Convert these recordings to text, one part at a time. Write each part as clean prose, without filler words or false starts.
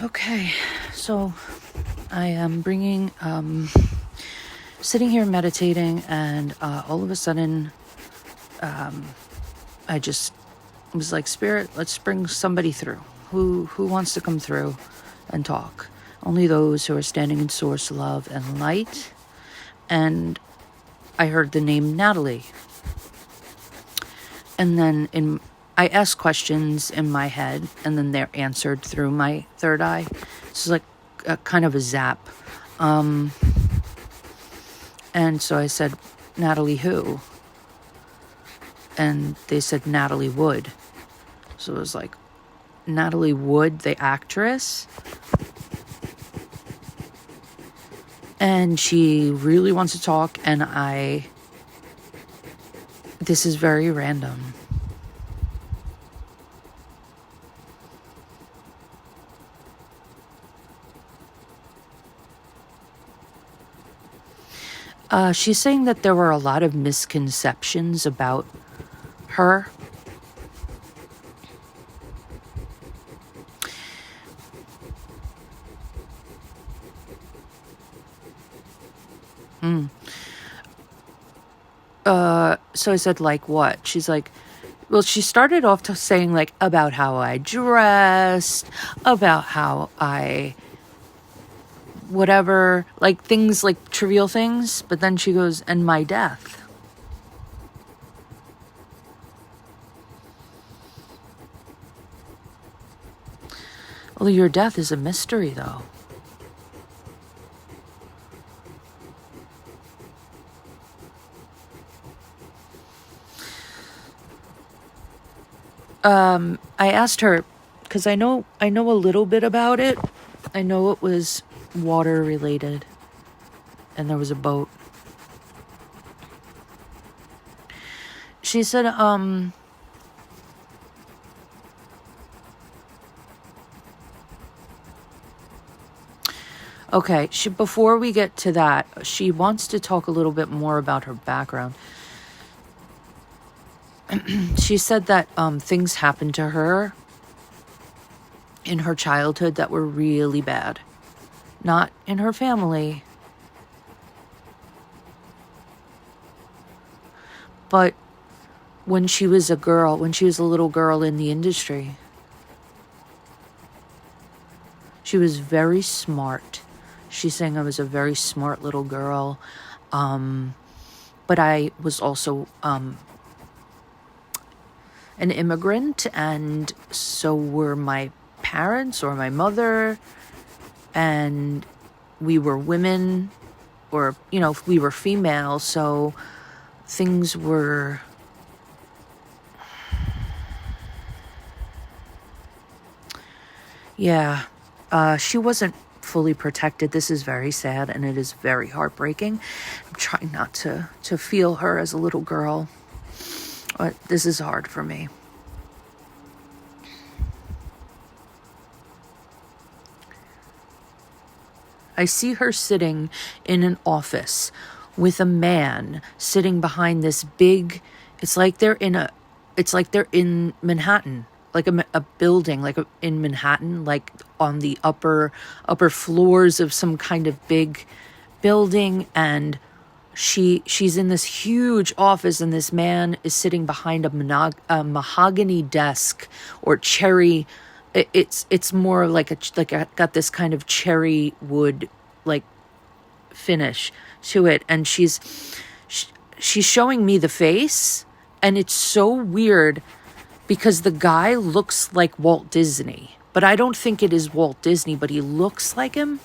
Okay, so I am sitting here meditating, and all of a sudden, I just was like, Spirit, let's bring somebody through. Who wants to come through and talk? Only those who are standing in source, love, and light. And I heard the name Natalie. And then I ask questions in my head, and then they're answered through my third eye. It's like a kind of a zap. And so I said, Natalie who? And they said, Natalie Wood. So it was like, Natalie Wood, the actress? And she really wants to talk, and this is very random. She's saying that there were a lot of misconceptions about her. So I said, like what? She's like, well, she started off to saying like about how I dressed, about how whatever, like things like trivial things. But then she goes, and my death. Well, your death is a mystery, though. I asked her, because I know a little bit about it. I know it was water related, and there was a boat. She said, okay, before we get to that, she wants to talk a little bit more about her background. She said that things happened to her in her childhood that were really bad. Not in her family, but when she was a little girl in the industry. She was very smart. She's saying I was a very smart little girl. But I was also an immigrant, and so were my parents or my mother, and we were women, or, we were female, so things were... Yeah, she wasn't fully protected. This is very sad, and it is very heartbreaking. I'm trying not to feel her as a little girl. But this is hard for me. I see her sitting in an office with a man sitting behind this big, it's like they're in Manhattan, like a building, like in Manhattan, like on the upper floors of some kind of big building, and she's in this huge office, and this man is sitting behind a mahogany desk or cherry. It's more like got this kind of cherry wood like finish to it, and she's showing me the face, and it's so weird because the guy looks like Walt Disney, but I don't think it is Walt Disney, but he looks like him.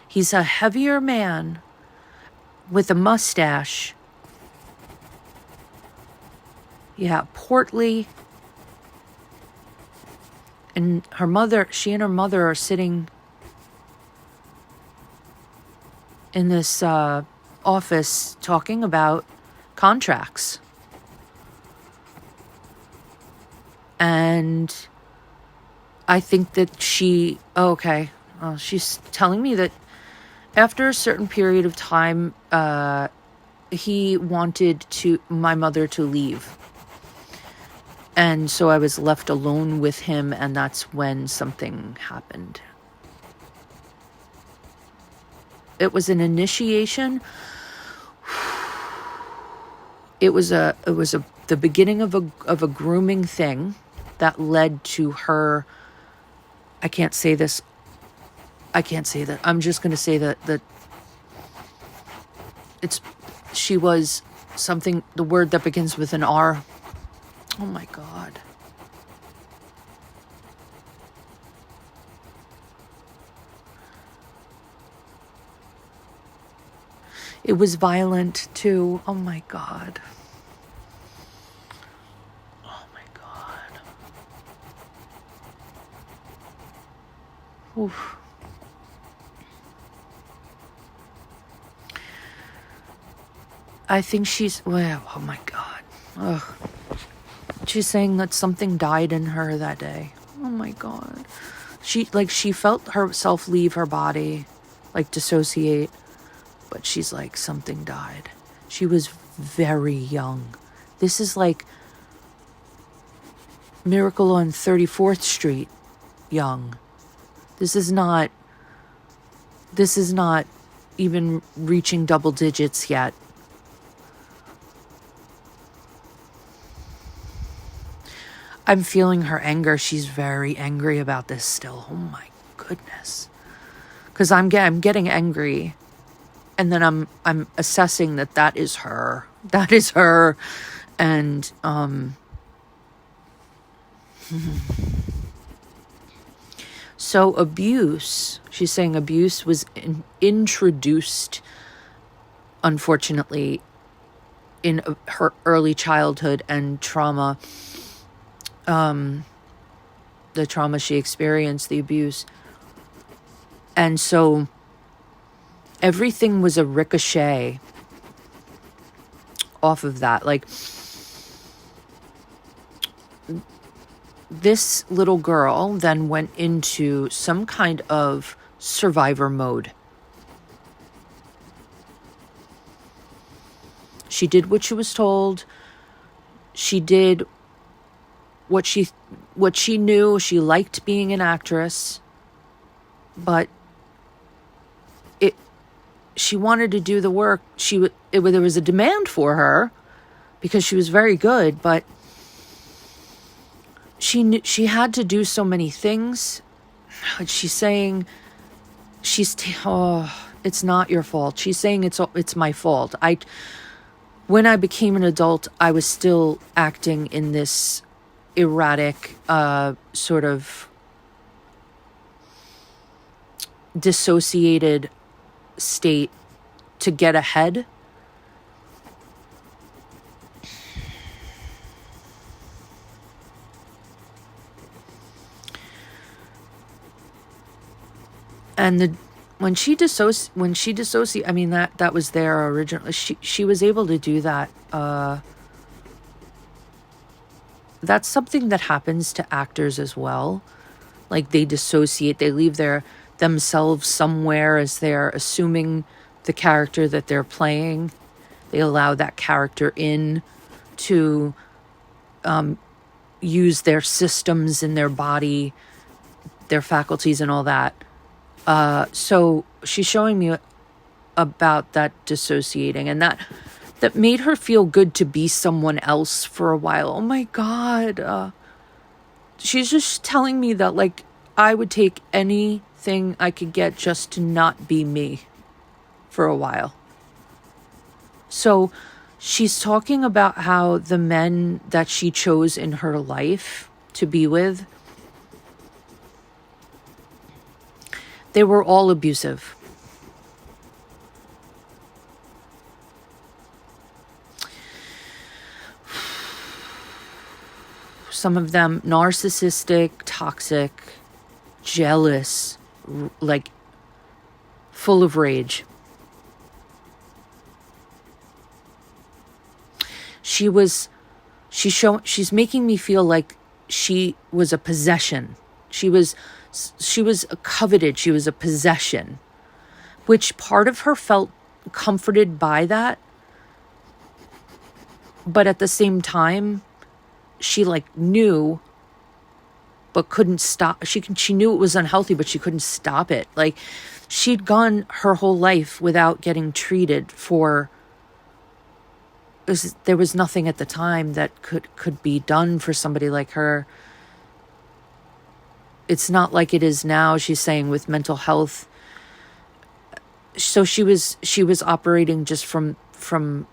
He's a heavier man with a mustache. Yeah, portly. And she and her mother are sitting in this office talking about contracts. And I think that she's telling me that after a certain period of time, he wanted my mother to leave. And so I was left alone with him, and that's when something happened. It was an initiation. It was the beginning of a grooming thing that led to her. I can't say this. I can't say that. I'm just going to say that she was something, the word that begins with an R. Oh my God. It was violent too. Oh my God. Oh my God. Oof. I think she's, well, oh my God. Ugh. She's saying that something died in her that day. Oh my God. She felt herself leave her body, like dissociate. But she's like, something died. She was very young. This is like Miracle on 34th Street young. This is not even reaching double digits yet. I'm feeling her anger. She's very angry about this still. Oh my goodness. Because I'm getting angry. And then I'm assessing that is her. That is her. And so abuse, she's saying abuse was introduced, unfortunately, in her early childhood and trauma. The trauma she experienced, the abuse. And so everything was a ricochet off of that. Like, this little girl then went into some kind of survivor mode. She did what she was told. She did what she knew. She liked being an actress, but she wanted to do the work. There was a demand for her because she was very good, but she had to do so many things. She's saying it's not your fault. She's saying it's my fault. When I became an adult, I was still acting in this erratic, sort of dissociated state to get ahead. And when she dissociate, I mean, that was there originally. She was able to do that. That's something that happens to actors as well. Like, they dissociate, they leave themselves somewhere as they're assuming the character that they're playing. They allow that character in to use their systems in their body, their faculties and all that. So she's showing me about that dissociating, and that made her feel good to be someone else for a while. Oh my God. She's just telling me that, like, I would take anything I could get just to not be me for a while. So she's talking about how the men that she chose in her life to be with, they were all abusive. Some of them narcissistic, toxic, jealous, like full of rage. She's making me feel like she was a possession. She was coveted. She was a possession, which part of her felt comforted by that. But at the same time, she like knew but couldn't stop. She knew it was unhealthy, but she couldn't stop it. Like, she'd gone her whole life without getting treated for, there was nothing at the time that could be done for somebody like her. It's not like it is now, she's saying, with mental health. So she was operating just from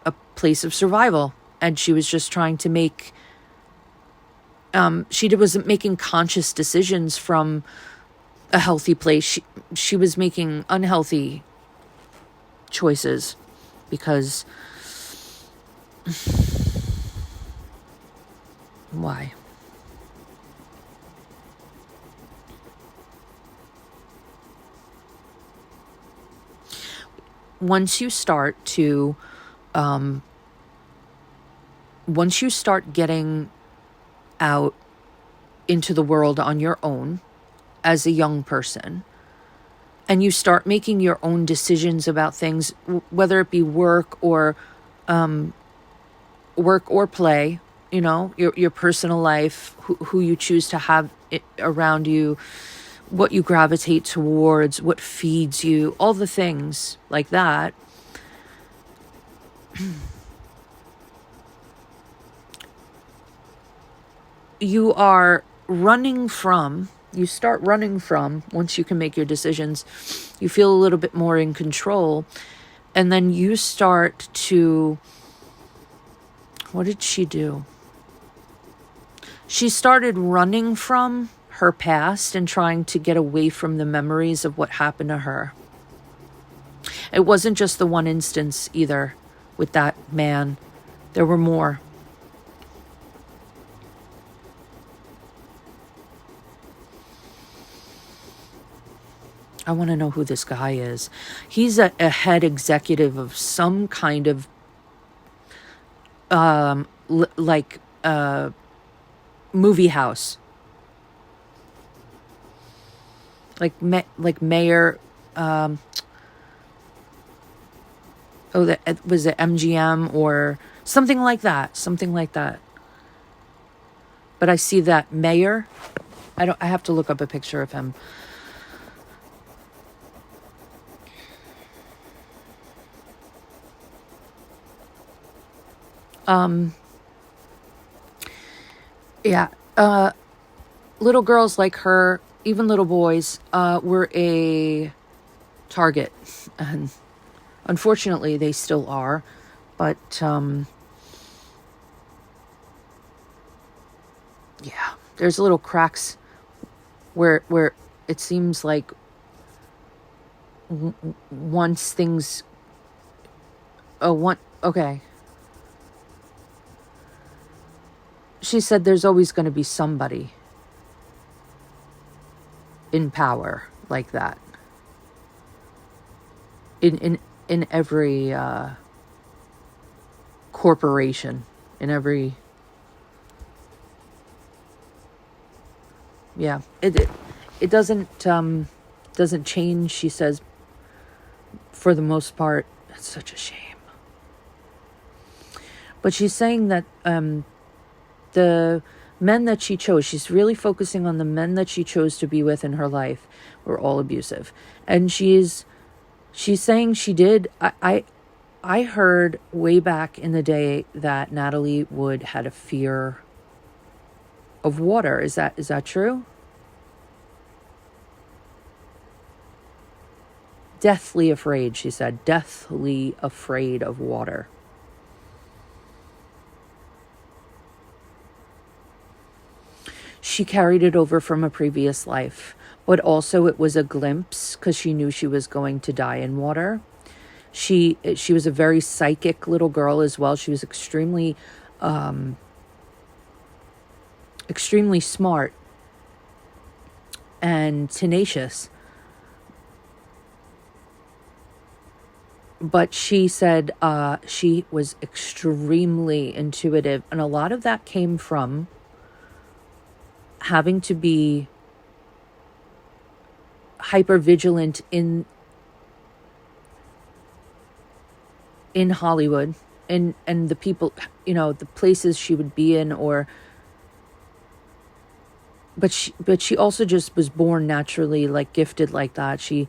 a place of survival, and she was just trying to make, she wasn't making conscious decisions from a healthy place. She was making unhealthy choices because why? Once you start getting out into the world on your own as a young person, and you start making your own decisions about things, whether it be work or play, you know, your personal life, who you choose to have around you, what you gravitate towards, what feeds you, all the things like that. You start running from, once you can make your decisions, you feel a little bit more in control. And then you start to, what did she do? She started running from her past and trying to get away from the memories of what happened to her. It wasn't just the one instance either with that man. There were more. I want to know who this guy is. He's a head executive of some kind of movie house. Like mayor. Was it MGM or something like that? Something like that. But I see that mayor. I have to look up a picture of him. Yeah. Little girls like her, even little boys, were a target. And unfortunately, they still are. But, yeah, there's little cracks where it seems like once things... Okay. She said there's always going to be somebody in power like that. In every corporation, in every... Yeah, it doesn't change, she says, for the most part. It's such a shame. But she's saying that the men that she chose, she's really focusing on the men that she chose to be with in her life, were all abusive. And she's saying she did. I heard way back in the day that Natalie Wood had a fear of water. Is that true? Deathly afraid, she said. Deathly afraid of water. She carried it over from a previous life, but also it was a glimpse because she knew she was going to die in water. She was a very psychic little girl as well. She was extremely smart and tenacious. But she said she was extremely intuitive, and a lot of that came from having to be hyper vigilant in Hollywood and the people, you know, the places she would be in, or but she also just was born naturally, like, gifted like that. She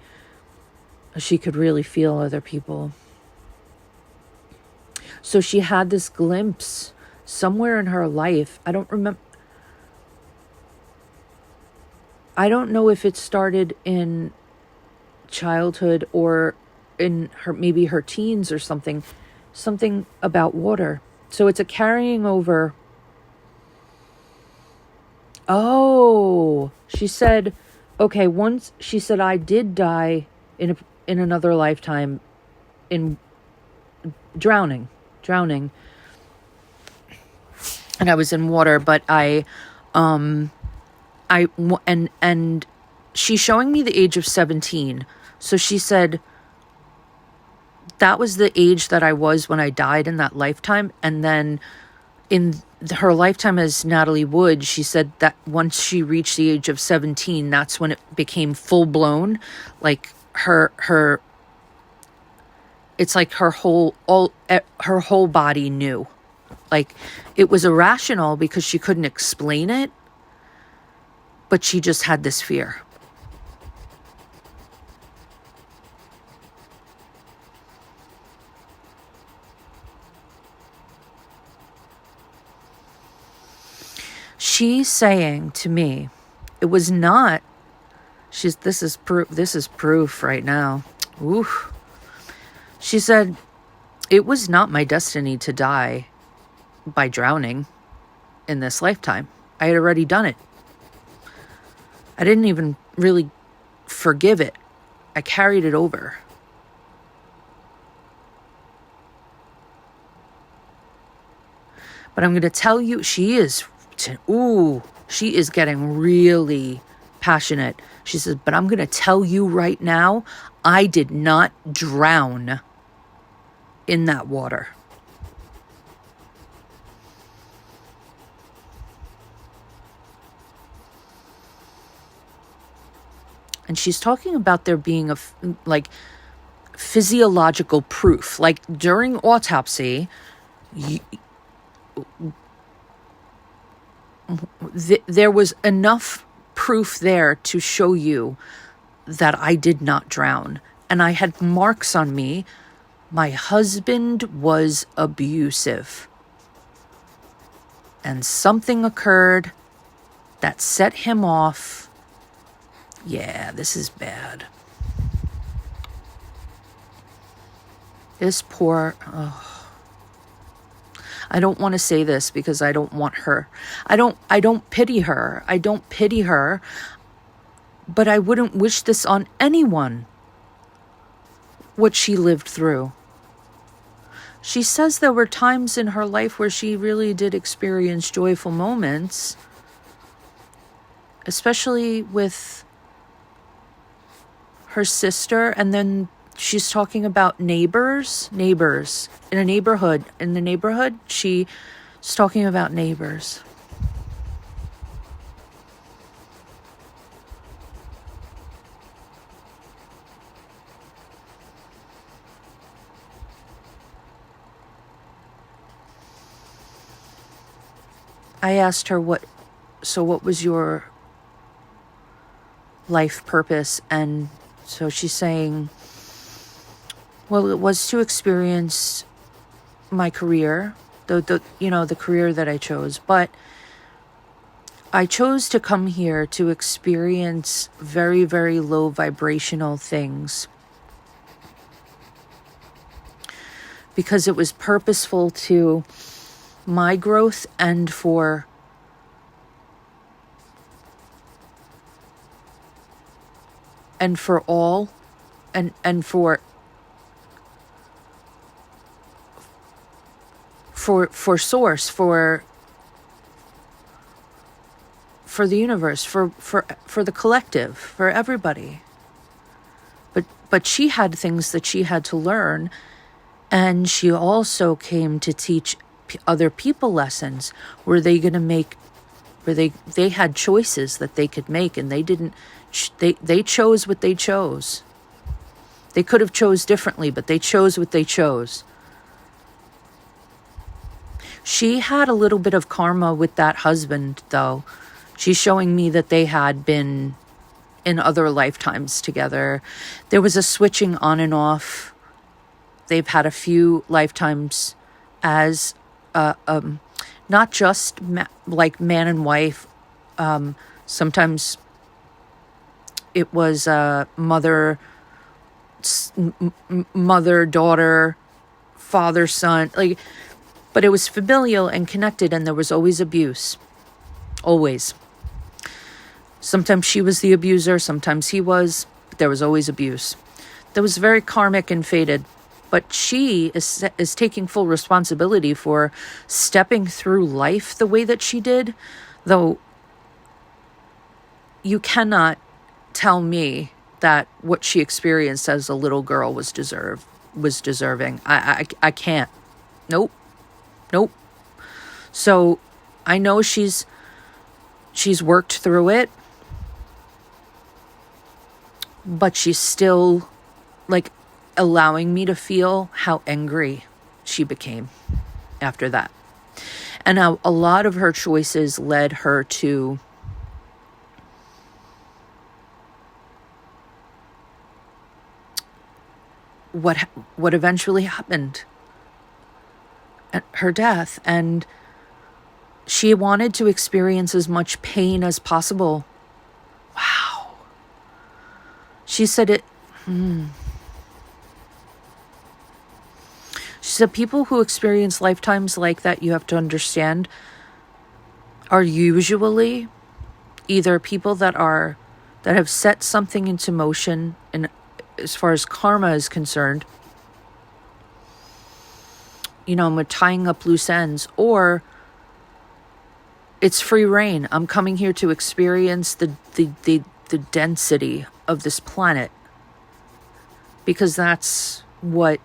could really feel other people. So she had this glimpse somewhere in her life. I don't remember. I don't know if it started in childhood or in her, maybe her teens or something about water. So it's a carrying over. Oh, she said, okay, once she said I did die in another lifetime in drowning, and I was in water, but and she's showing me the age of 17. So she said that was the age that I was when I died in that lifetime. And then in her lifetime as Natalie Wood, she said that once she reached the age of 17, that's when it became full blown. Like it's like her whole body knew. Like, it was irrational because she couldn't explain it, but she just had this fear. She's saying to me, it was not, this is proof right now. Oof. She said, it was not my destiny to die by drowning in this lifetime. I had already done it. I didn't even really forgive it. I carried it over. But I'm going to tell you, she is getting really passionate. She says, but I'm going to tell you right now, I did not drown in that water. And she's talking about there being physiological proof. Like, during autopsy, there was enough proof there to show you that I did not drown. And I had marks on me. My husband was abusive. And something occurred that set him off. Yeah, this is bad. This poor... Oh. I don't want to say this because I don't want her. I don't pity her. I don't pity her. But I wouldn't wish this on anyone, what she lived through. She says there were times in her life where she really did experience joyful moments, especially with her sister. And then she's talking about neighbors in the neighborhood. She's talking about neighbors. I asked her what was your life purpose? And so she's saying, well, it was to experience my career, the career that I chose, but I chose to come here to experience very, very low vibrational things because it was purposeful to my growth and for all and for source, for the universe, for the collective, for everybody. But she had things that she had to learn, and she also came to teach other people lessons. Were they going to make, where they had choices that they could make, and they didn't. They chose what they chose. They could have chose differently, but they chose what they chose. She had a little bit of karma with that husband, though. She's showing me that they had been in other lifetimes together. There was a switching on and off. They've had a few lifetimes as not just like man and wife. Sometimes it was mother, daughter, father, son, like, but it was familial and connected, and there was always abuse. Always. Sometimes she was the abuser, sometimes he was, but there was always abuse. That was very karmic and fated. But she is taking full responsibility for stepping through life the way that she did, though you cannot tell me that what she experienced as a little girl was deserving. I can't. Nope. So I know she's worked through it, but she's still like allowing me to feel how angry she became after that. And how a lot of her choices led her to what eventually happened, her death. And she wanted to experience as much pain as possible. Wow. She said it. She said people who experience lifetimes like that, you have to understand, are usually either people that have set something into motion, and as far as karma is concerned, I'm tying up loose ends, or it's free reign. I'm coming here to experience the density of this planet, because that's what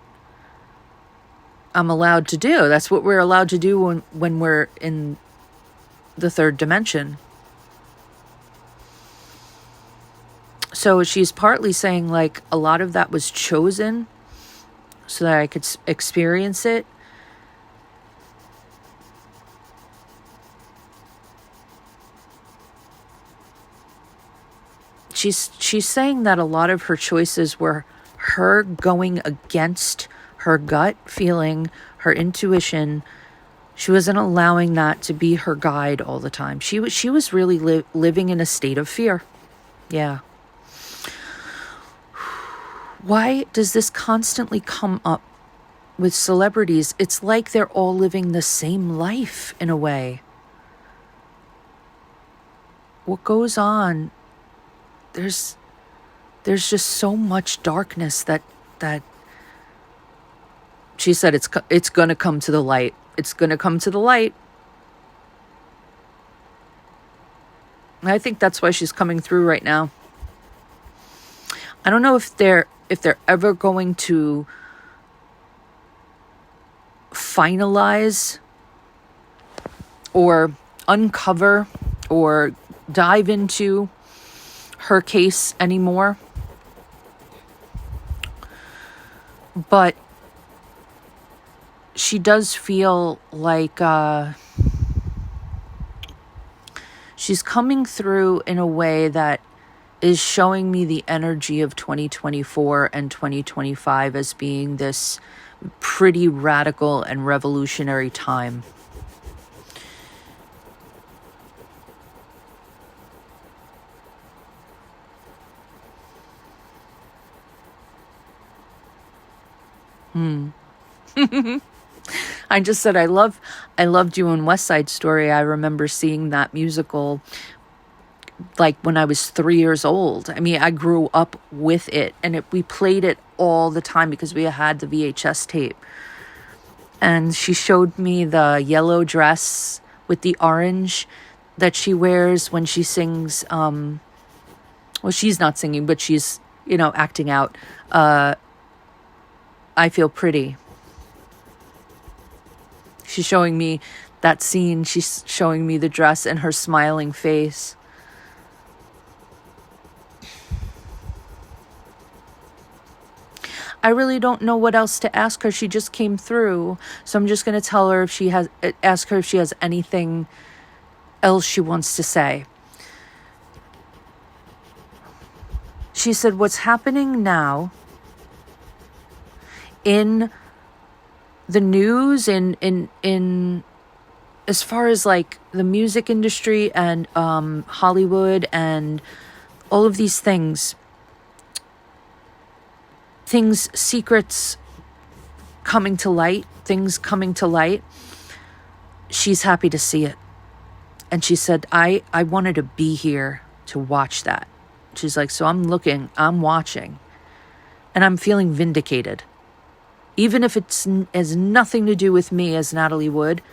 I'm allowed to do. That's what we're allowed to do when we're in the third dimension. So she's partly saying like a lot of that was chosen so that I could experience it. She's saying that a lot of her choices were her going against her gut feeling, her intuition. She wasn't allowing that to be her guide all the time. She was really living in a state of fear. Yeah. Why does this constantly come up with celebrities? It's like they're all living the same life in a way. What goes on? There's just so much darkness that she said it's going to come to the light. It's going to come to the light. And I think that's why she's coming through right now. I don't know if they're ever going to finalize or uncover or dive into her case anymore. But she does feel like she's coming through in a way that is showing me the energy of 2024 and 2025 as being this pretty radical and revolutionary time. I just said I loved you in West Side Story. I remember seeing that musical like when I was 3 years old. I mean, I grew up with it, and we played it all the time because we had the VHS tape. And she showed me the yellow dress with the orange that she wears when she sings. Well, she's not singing, but she's, acting out. I Feel Pretty. She's showing me that scene. She's showing me the dress and her smiling face. I really don't know what else to ask her. She just came through. So I'm just going to tell her ask her if she has anything else she wants to say. she said, what's happening now in the news, in as far as like the music industry and Hollywood and all of these things, secrets coming to light, things coming to light, she's happy to see it. And she said, I wanted to be here to watch that. She's like, so I'm watching, and I'm feeling vindicated. Even if it has nothing to do with me as Natalie Wood,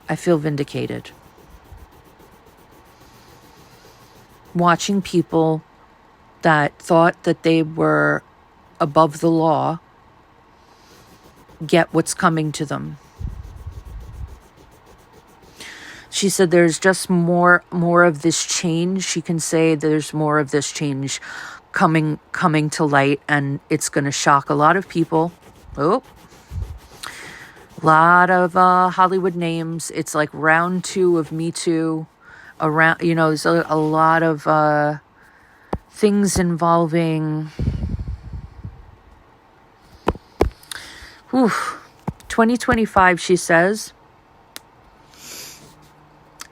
I feel vindicated. Watching people that thought that they were above the law get what's coming to them. She said there's just more of this change. She can say there's more of this change coming to light, and it's going to shock a lot of people. Oh, a lot of Hollywood names. It's like round 2 of Me Too. There's a lot of things involving 2025, she says,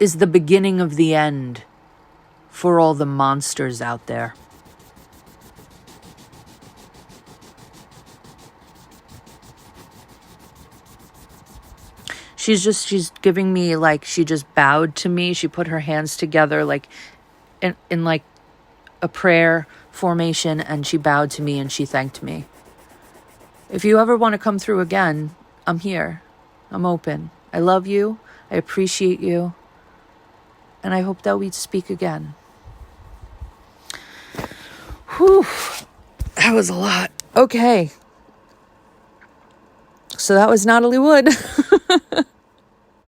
is the beginning of the end for all the monsters out there. She's giving me, like, she just bowed to me. She put her hands together like in like a prayer formation, and she bowed to me and she thanked me. If you ever want to come through again, I'm here. I'm open. I love you. I appreciate you. And I hope that we speak again. Whew. That was a lot. Okay. So that was Natalie Wood.